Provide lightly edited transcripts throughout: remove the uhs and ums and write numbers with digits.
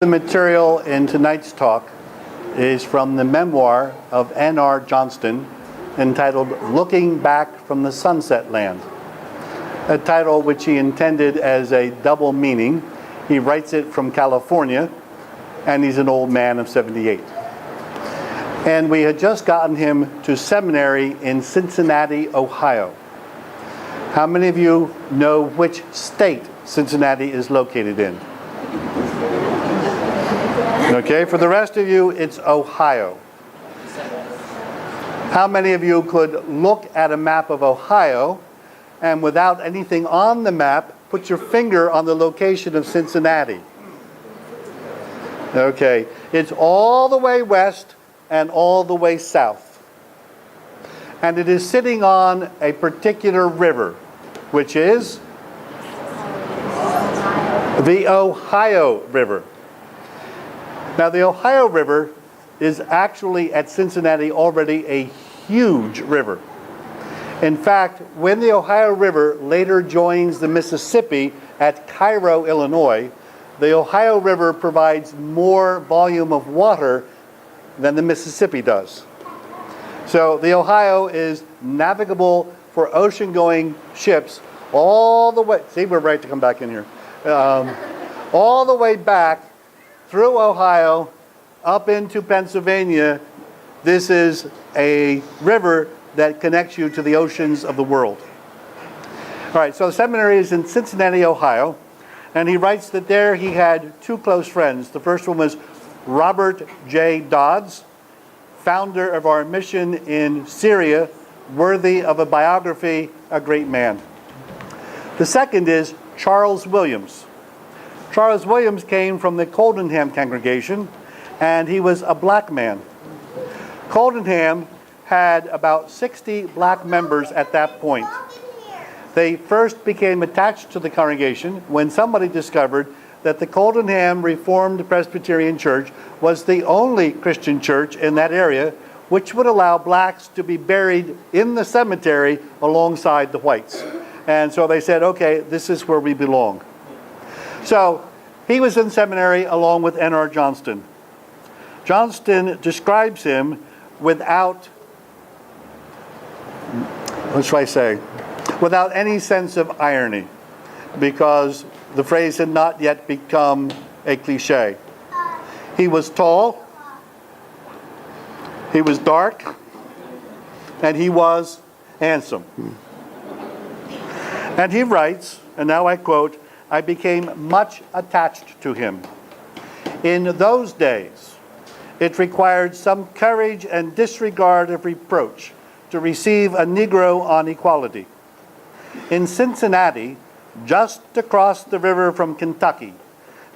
The material in tonight's talk is from the memoir of N.R. Johnston entitled Looking Back from the Sunset Land, a title which he intended as a double meaning. He writes it from California, and he's an old man of 78. And we had just gotten him to seminary in Cincinnati, Ohio. How many of you know which state Cincinnati is located in? Okay, for the rest of you, it's Ohio. How many of you could look at a map of Ohio and without anything on the map, put your finger on the location of Cincinnati? Okay, it's all the way west and all the way south. And it is sitting on a particular river, which is the Ohio River. Now, the Ohio River is actually at Cincinnati already a huge river. In fact, when the Ohio River later joins the Mississippi at Cairo, Illinois, the Ohio River provides more volume of water than the Mississippi does. So the Ohio is navigable for ocean-going ships all the way. See, we're right to come back in here. All the way back through Ohio, up into Pennsylvania. This is a river that connects you to the oceans of the world. All right, so the seminary is in Cincinnati, Ohio, and he writes that there he had two close friends. The first one was Robert J. Dodds, founder of our mission in Syria, worthy of a biography, a great man. The second is Charles Williams. Charles Williams came from the Coldenham congregation, and he was a black man. Coldenham had about 60 black members at that point. They first became attached to the congregation when somebody discovered that the Coldenham Reformed Presbyterian Church was the only Christian church in that area which would allow blacks to be buried in the cemetery alongside the whites. And so they said, okay, this is where we belong. So he was in seminary along with N.R. Johnston. Johnston describes him without, what should I say, without any sense of irony, because the phrase had not yet become a cliche. He was tall, he was dark, and he was handsome. And he writes, and now I quote, "I became much attached to him. In those days, it required some courage and disregard of reproach to receive a Negro on equality. In Cincinnati, just across the river from Kentucky,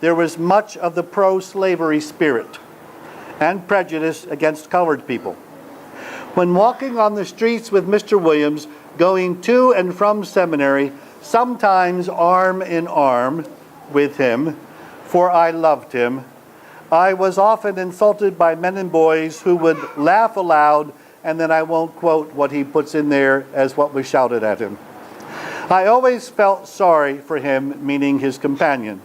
there was much of the pro-slavery spirit and prejudice against colored people. When walking on the streets with Mr. Williams, going to and from seminary, sometimes arm in arm with him, for I loved him, I was often insulted by men and boys who would laugh aloud, and then I won't quote what he puts in there as what was shouted at him. I always felt sorry for him," meaning his companion,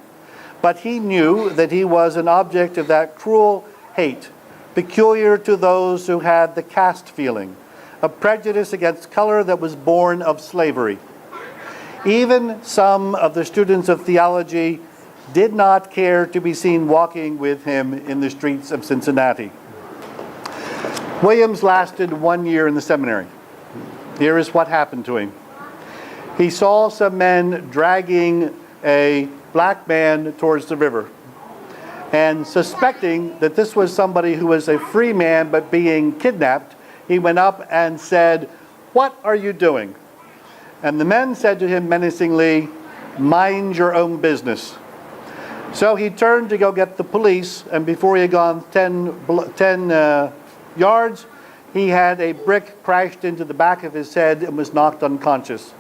"but he knew that he was an object of that cruel hate, peculiar to those who had the caste feeling, a prejudice against color that was born of slavery. Even some of the students of theology did not care to be seen walking with him in the streets of Cincinnati." Williams lasted 1 year in the seminary. Here is what happened to him. He saw some men dragging a black man towards the river, and suspecting that this was somebody who was a free man but being kidnapped, he went up and said, "What are you doing?" And the men said to him menacingly, "Mind your own business." So he turned to go get the police, and before he had gone 10 yards, he had a brick crashed into the back of his head and was knocked unconscious.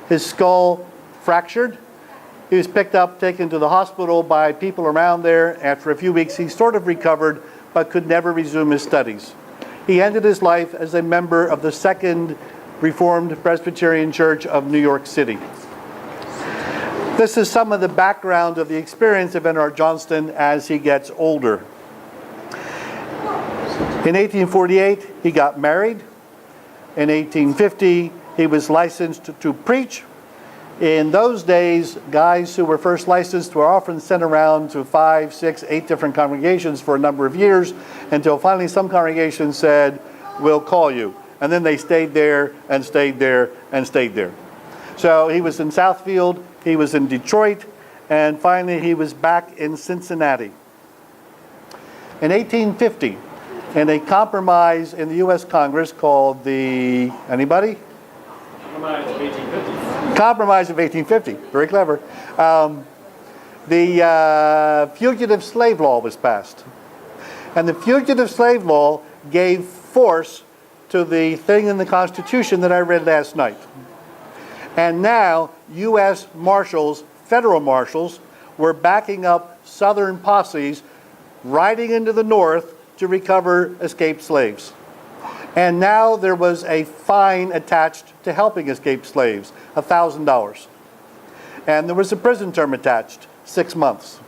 His skull fractured. He was picked up, taken to the hospital by people around there. After a few weeks, he sort of recovered, but could never resume his studies. He ended his life as a member of the Second Reformed Presbyterian Church of New York City. This is some of the background of the experience of Edgar Johnston as he gets older. In 1848, he got married. In 1850, he was licensed to preach. In those days, guys who were first licensed were often sent around to 5, 6, 8 different congregations for a number of years until finally some congregations said, "We'll call you." And then they stayed there and stayed there and stayed there. So he was in Southfield, he was in Detroit, and finally he was back in Cincinnati. In 1850, in a compromise in the U.S. Congress called the, anybody? Compromise of 1850. Compromise of 1850, very clever. The Fugitive Slave Law was passed. And the Fugitive Slave Law gave force to the thing in the Constitution that I read last night. And now U.S. Marshals, federal marshals, were backing up Southern posses riding into the North to recover escaped slaves. And now there was a fine attached to helping escaped slaves, $1,000. And there was a prison term attached, 6 months.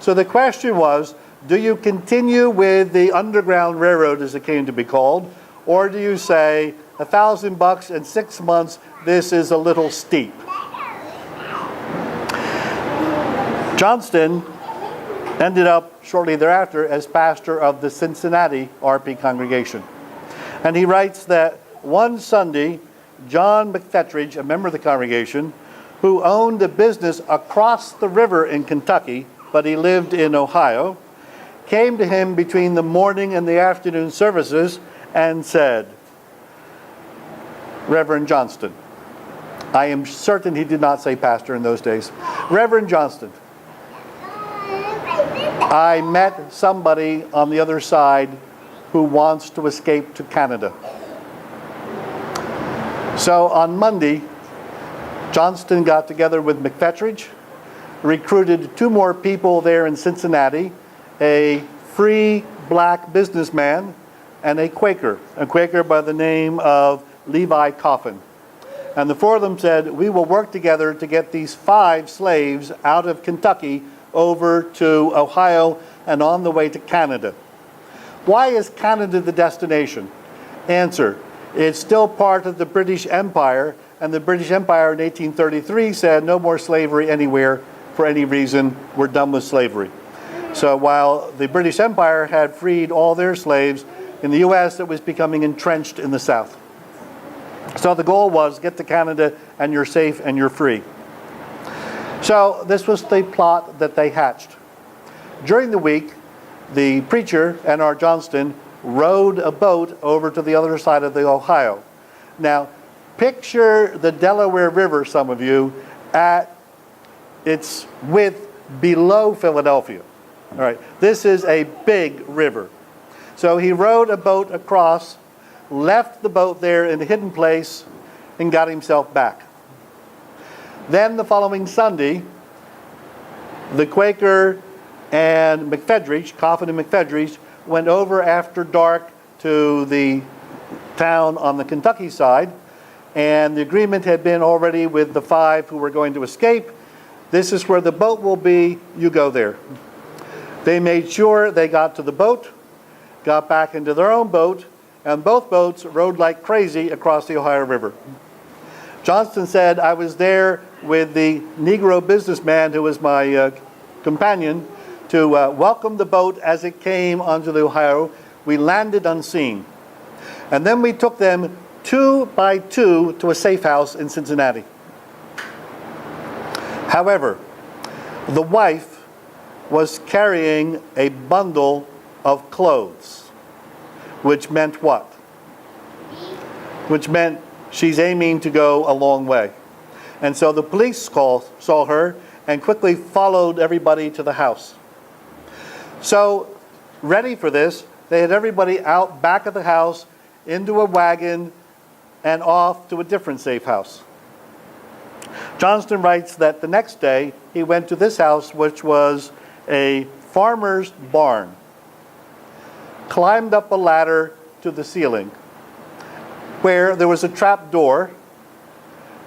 So the question was, do you continue with the Underground Railroad, as it came to be called, or do you say, $1,000 and 6 months, this is a little steep? Johnston ended up shortly thereafter as pastor of the Cincinnati RP congregation. And he writes that one Sunday, John McFetridge, a member of the congregation, who owned a business across the river in Kentucky, but he lived in Ohio, came to him between the morning and the afternoon services and said, "Reverend Johnston," I am certain he did not say pastor in those days, "Reverend Johnston, I met somebody on the other side who wants to escape to Canada." So on Monday, Johnston got together with McFetridge, recruited 2 more people there in Cincinnati, a free black businessman and a Quaker by the name of Levi Coffin. And the 4 of them said, "We will work together to get these 5 slaves out of Kentucky over to Ohio and on the way to Canada." Why is Canada the destination? Answer, it's still part of the British Empire, and the British Empire in 1833 said no more slavery anywhere for any reason, we're done with slavery. So while the British Empire had freed all their slaves, in the US it was becoming entrenched in the South. So the goal was get to Canada and you're safe and you're free. So this was the plot that they hatched. During the week, the preacher, Edgar Johnston, rowed a boat over to the other side of the Ohio. Now, picture the Delaware River, some of you, at its width below Philadelphia. All right, this is a big river. So he rowed a boat across, left the boat there in a hidden place, and got himself back. Then the following Sunday, the Quaker and McFetridge, Coffin and McFetridge, went over after dark to the town on the Kentucky side, and the agreement had been already with the 5 who were going to escape. This is where the boat will be, you go there. They made sure they got to the boat, got back into their own boat, and both boats rowed like crazy across the Ohio River. Johnston said, "I was there with the Negro businessman who was my companion to welcome the boat as it came onto the Ohio. We landed unseen. And then we took them 2 by 2 to a safe house in Cincinnati." However, the wife was carrying a bundle of clothes, which meant what? Which meant she's aiming to go a long way. And so the police saw her and quickly followed everybody to the house. So, ready for this, they had everybody out back of the house, into a wagon, and off to a different safe house. Johnston writes that the next day, he went to this house, which was a farmer's barn, climbed up a ladder to the ceiling, where there was a trap door,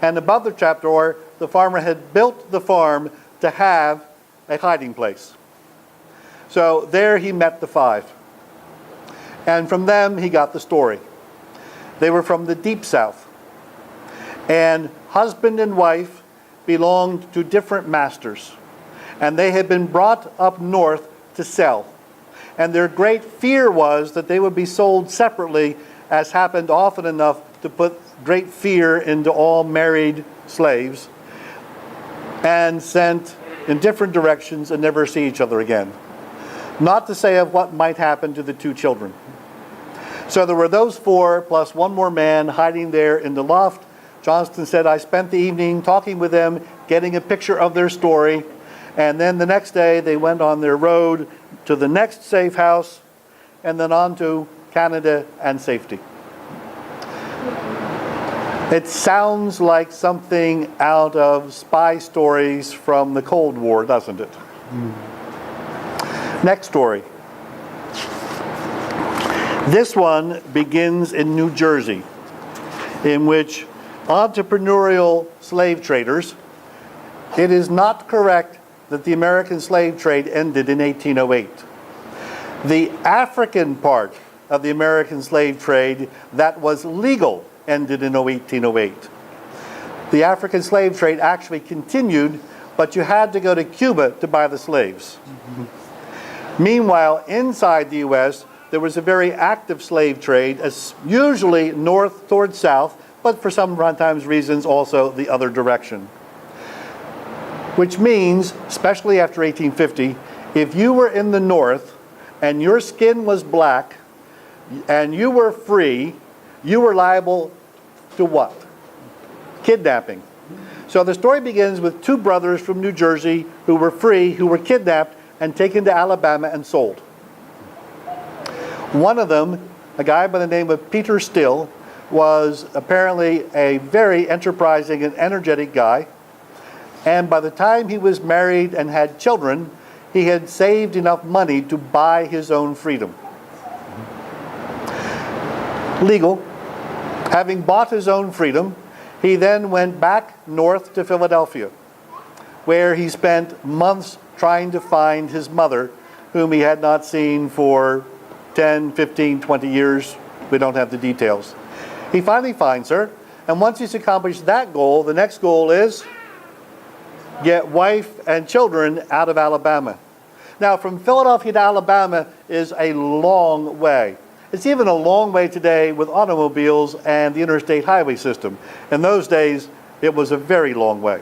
and above the trap door, the farmer had built the farm to have a hiding place. So there he met the five. And from them he got the story. They were from the deep south. And husband and wife belonged to different masters. And they had been brought up north to sell. And their great fear was that they would be sold separately, as happened often enough to put great fear into all married slaves, and sent in different directions and never see each other again. Not to say of what might happen to the two children. So there were those four, plus one more man hiding there in the loft. Johnston said, I spent the evening talking with them, getting a picture of their story, and then the next day they went on their road to the next safe house, and then on to Canada and safety. It sounds like something out of spy stories from the Cold War, doesn't it? Next story. This one begins in New Jersey, in which entrepreneurial slave traders, it is not correct that the American slave trade ended in 1808. The African part of the American slave trade that was legal ended in 1808. The African slave trade actually continued, but you had to go to Cuba to buy the slaves. Meanwhile, inside the U.S., there was a very active slave trade, usually north towards south, but for sometimes reasons also the other direction. Which means, especially after 1850, if you were in the north and your skin was black and you were free, you were liable to what? Kidnapping. So the story begins with two brothers from New Jersey who were free, who were kidnapped and taken to Alabama and sold. One of them, a guy by the name of Peter Still, was apparently a very enterprising and energetic guy. And by the time he was married and had children, he had saved enough money to buy his own freedom. Legal. Having bought his own freedom, he then went back north to Philadelphia, where he spent months trying to find his mother, whom he had not seen for 10, 15, 20 years. We don't have the details. He finally finds her, and once he's accomplished that goal, the next goal is get wife and children out of Alabama. Now, from Philadelphia to Alabama is a long way. It's even a long way today with automobiles and the interstate highway system. In those days, it was a very long way.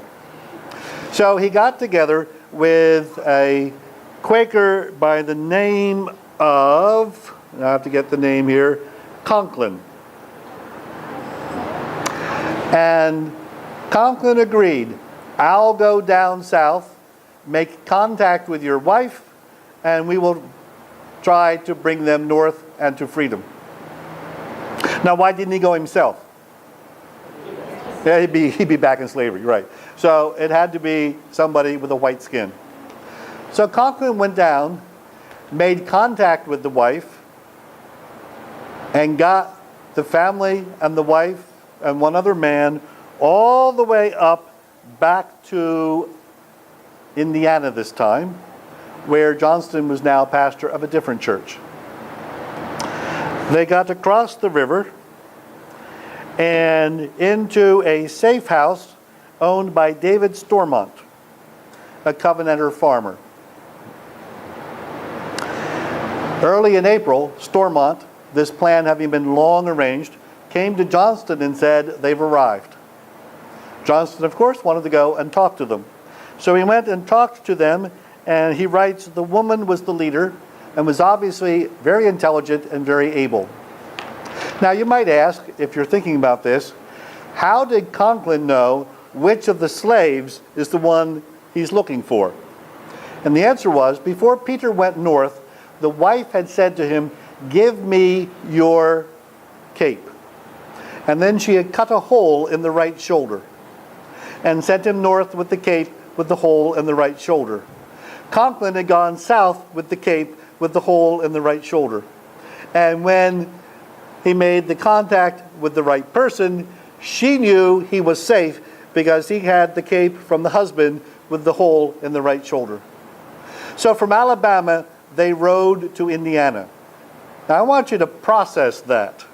So he got together with a Quaker by the name of, I have to get the name here, Conklin. And Conklin agreed, I'll go down south, make contact with your wife, and we will try to bring them north and to freedom. Now, why didn't he go himself? Yeah, he'd be back in slavery, right. So it had to be somebody with a white skin. So Conklin went down, made contact with the wife, and got the family and the wife and one other man all the way up back to Indiana this time, where Johnston was now pastor of a different church. They got to cross the river and into a safe house owned by David Stormont, a Covenanter farmer. Early in April, Stormont, this plan having been long arranged, came to Johnston and said they've arrived. Johnston, of course, wanted to go and talk to them. So he went and talked to them, and he writes, the woman was the leader and was obviously very intelligent and very able. Now you might ask, if you're thinking about this, how did Conklin know which of the slaves is the one he's looking for? And the answer was, before Peter went north, the wife had said to him, give me your cape. And then she had cut a hole in the right shoulder and sent him north with the cape with the hole in the right shoulder. Conklin had gone south with the cape with the hole in the right shoulder. And when he made the contact with the right person, she knew he was safe because he had the cape from the husband with the hole in the right shoulder. So from Alabama, they rode to Indiana. Now I want you to process that.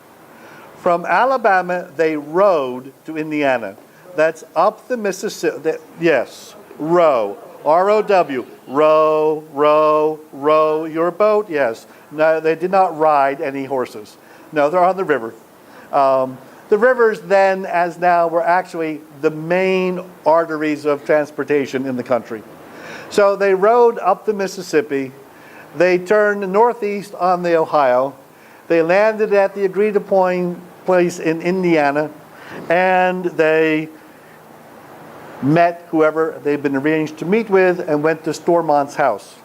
From Alabama, they rode to Indiana. That's up the Mississippi. Yes, row. R-O-W. Row, row, row your boat. Yes. No, they did not ride any horses. No, they're on the river. The rivers then, as now, were actually the main arteries of transportation in the country. So they rode up the Mississippi. They turned northeast on the Ohio. They landed at the agreed-upon place in Indiana, and they met whoever they'd been arranged to meet with and went to Stormont's house.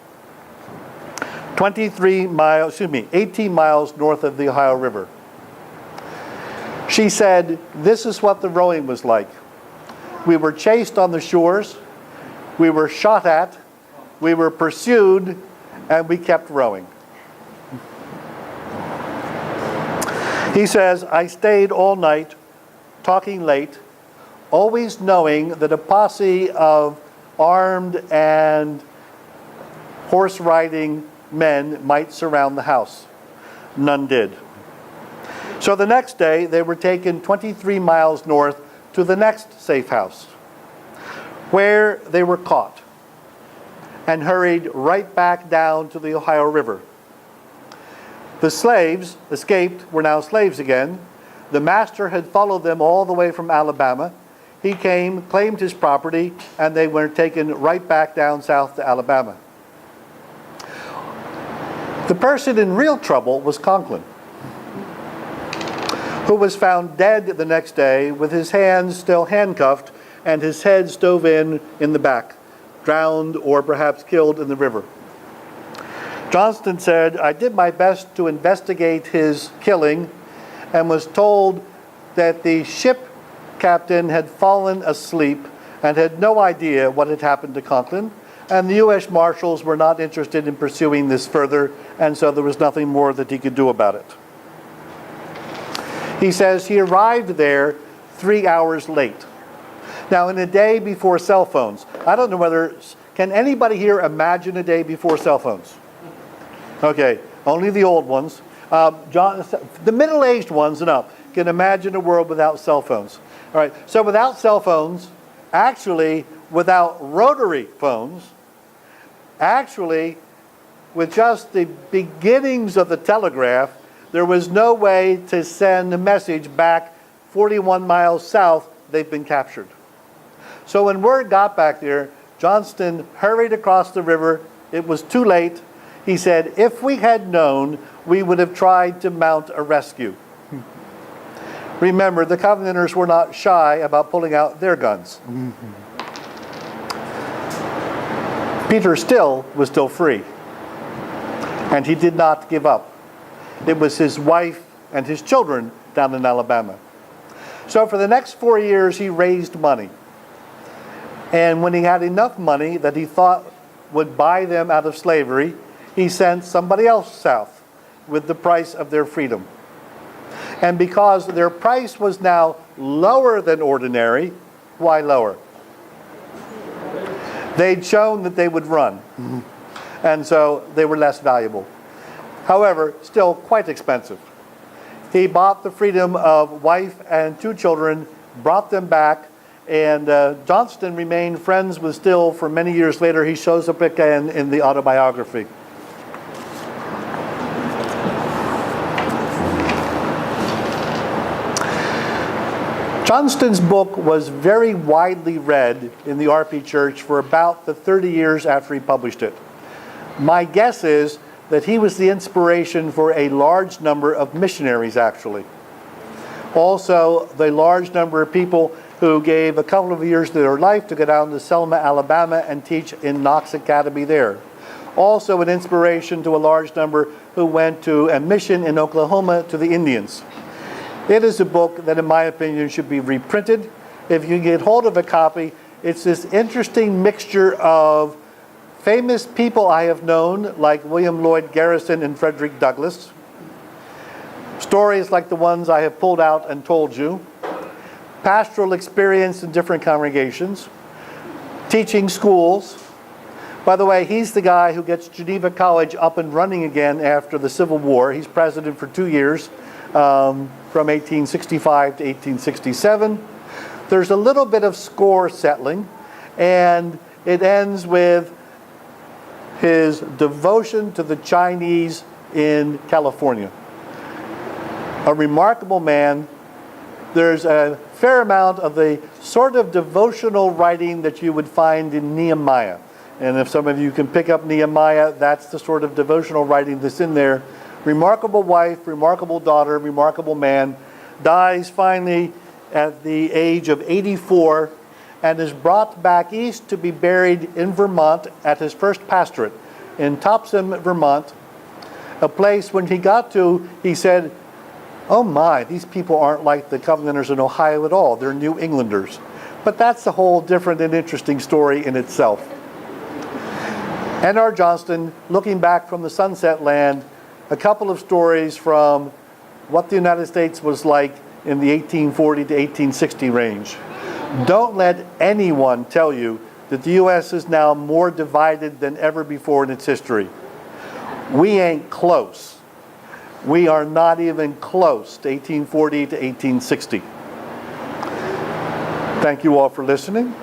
18 miles north of the Ohio River. She said, this is what the rowing was like. We were chased on the shores, we were shot at, we were pursued, and we kept rowing. He says, I stayed all night, talking late, always knowing that a posse of armed and horse-riding men might surround the house. None did. So the next day, they were taken 23 miles north to the next safe house, where they were caught and hurried right back down to the Ohio River. The slaves escaped, were now slaves again. The master had followed them all the way from Alabama. He came, claimed his property, and they were taken right back down south to Alabama. The person in real trouble was Conklin, who was found dead the next day with his hands still handcuffed and his head stove in the back, drowned or perhaps killed in the river. Johnston said, I did my best to investigate his killing and was told that the ship captain had fallen asleep and had no idea what had happened to Conklin, and the U.S. Marshals were not interested in pursuing this further, and so there was nothing more that he could do about it. He says he arrived there 3 hours late. Now, in a day before cell phones, I don't know whether, can anybody here imagine a day before cell phones? Okay, only the old ones. The middle-aged ones and up can imagine a world without cell phones. All right, so without cell phones, actually without rotary phones, actually with just the beginnings of the telegraph, there was no way to send a message back 41 miles south, they've been captured. So when word got back there, Johnston hurried across the river. It was too late. He said, if we had known, we would have tried to mount a rescue. Remember, the Covenanters were not shy about pulling out their guns. Peter was still free. And he did not give up. It was his wife and his children down in Alabama. So for the next 4 years, he raised money. And when he had enough money that he thought would buy them out of slavery, he sent somebody else south with the price of their freedom. And because their price was now lower than ordinary, why lower? They'd shown that they would run. And so they were less valuable. However, still quite expensive. He bought the freedom of wife and 2 children, brought them back, and Johnston remained friends with Still for many years later. He shows up again in the autobiography. Johnston's book was very widely read in the RP Church for about the 30 years after he published it. My guess is that he was the inspiration for a large number of missionaries, actually. Also, the large number of people who gave a couple of years of their life to go down to Selma, Alabama, and teach in Knox Academy there. Also an inspiration to a large number who went to a mission in Oklahoma to the Indians. It is a book that, in my opinion, should be reprinted. If you get hold of a copy, it's this interesting mixture of famous people I have known, like William Lloyd Garrison and Frederick Douglass. Stories like the ones I have pulled out and told you. pastoral experience in different congregations, teaching schools. By the way, he's the guy who gets Geneva College up and running again after the Civil War. He's president for 2 years, from 1865 to 1867. There's a little bit of score settling, and it ends with his devotion to the Chinese in California. A remarkable man. There's a fair amount of the sort of devotional writing that you would find in Nehemiah. And if some of you can pick up Nehemiah, that's the sort of devotional writing that's in there. Remarkable wife, remarkable daughter, remarkable man. Dies finally at the age of 84 and is brought back east to be buried in Vermont at his first pastorate in Topsham, Vermont. A place when he got to, he said, "Oh my, these people aren't like the Covenanters in Ohio at all. They're New Englanders." But that's a whole different and interesting story in itself. N.R. Johnston, looking back from the Sunset Land, a couple of stories from what the United States was like in the 1840 to 1860 range. Don't let anyone tell you that the U.S. is now more divided than ever before in its history. We ain't close. We are not even close to 1840 to 1860. Thank you all for listening.